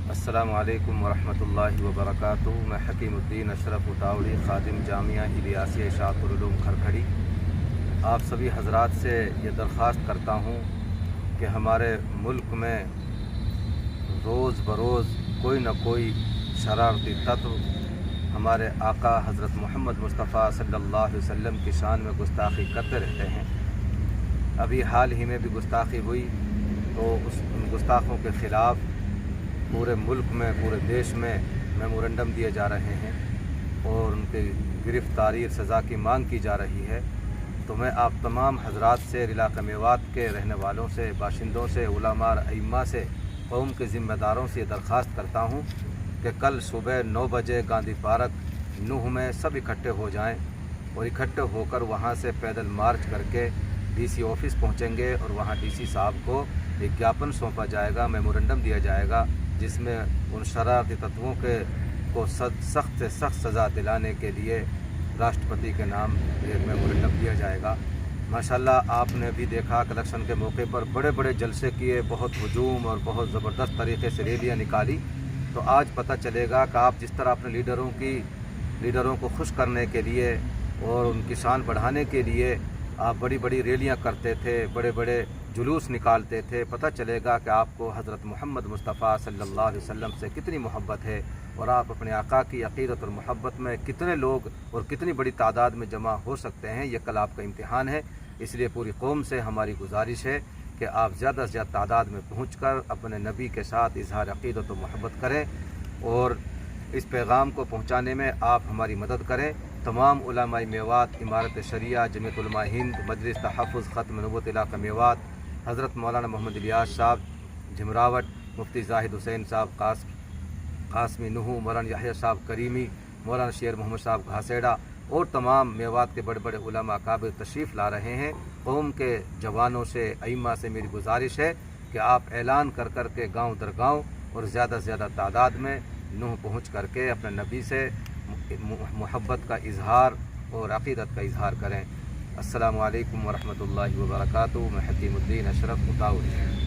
السلام علیکم ورحمۃ اللہ وبرکاتہ۔ میں حکیم الدین اشرف اطاوڑی، خادم جامعہ الیاسی اشاعت العلوم کھرکھڑی، آپ سبھی حضرات سے یہ درخواست کرتا ہوں کہ ہمارے ملک میں روز بروز کوئی نہ کوئی شرارتی تتو ہمارے آقا حضرت محمد مصطفیٰ صلی اللہ علیہ وسلم کی شان میں گستاخی کرتے رہتے ہیں۔ ابھی حال ہی میں بھی گستاخی ہوئی تو ان گستاخوں کے خلاف پورے ملک میں، پورے دیش میں میمورنڈم دیے جا رہے ہیں اور ان کی گرفتاری سزا کی مانگ کی جا رہی ہے۔ تو میں آپ تمام حضرات سے، علاقہ میوات کے رہنے والوں سے، باشندوں سے، علماء ائمہ سے، قوم کے ذمہ داروں سے یہ درخواست کرتا ہوں کہ کل صبح 9 بجے گاندھی پارک 9 میں سب اکٹھے ہو جائیں اور اکٹھے ہو کر وہاں سے پیدل مارچ کر کے ڈی سی آفس پہنچیں گے اور وہاں ڈی سی صاحب کو ایک جاپن سونپا جائے گا، میمورنڈم دیا جائے گا، جس میں ان شرارتی تتووں کو سخت سے سخت سزا دلانے کے لیے راشٹرپتی کے نام ایک میمورنڈم دیا جائے گا۔ ماشاءاللہ آپ نے بھی دیکھا کہ الیکشن کے موقع پر بڑے بڑے جلسے کیے، بہت ہجوم اور بہت زبردست طریقے سے ریلیاں نکالی۔ تو آج پتہ چلے گا کہ آپ جس طرح اپنے لیڈروں کو خوش کرنے کے لیے اور ان کی شان بڑھانے کے لیے آپ بڑی بڑی ریلیاں کرتے تھے، بڑے بڑے جلوس نکالتے تھے، پتہ چلے گا کہ آپ کو حضرت محمد مصطفیٰ صلی اللہ علیہ وسلم سے کتنی محبت ہے اور آپ اپنے آقا کی عقیدت اور محبت میں کتنے لوگ اور کتنی بڑی تعداد میں جمع ہو سکتے ہیں۔ یہ کل آپ کا امتحان ہے، اس لیے پوری قوم سے ہماری گزارش ہے کہ آپ زیادہ سے زیادہ تعداد میں پہنچ کر اپنے نبی کے ساتھ اظہار عقیدت و محبت کریں اور اس پیغام کو پہنچانے میں آپ ہماری مدد کریں۔ تمام علماء میوات، امارت شریعہ، جمعیت علماء ہند، مجلس تحفظ ختم نبوت علاقہ میوات، حضرت مولانا محمد الیاس صاحب جھمراوٹ، مفتی زاہد حسین صاحب قاسمی نحو، مولانا یحییٰ صاحب کریمی، مولانا شیر محمد صاحب گھاسیڑا اور تمام میوات کے بڑے بڑے علماء اکابر تشریف لا رہے ہیں۔ قوم کے جوانوں سے، ائمہ سے میری گزارش ہے کہ آپ اعلان کر کے گاؤں در گاؤں اور زیادہ سے زیادہ تعداد میں نوح پہنچ کر کے اپنے نبی سے محبت کا اظہار اور عقیدت کا اظہار کریں۔ السلام علیکم ورحمۃ اللہ وبرکاتہ۔ میں حکیم الدین اشرف اطاوڑی۔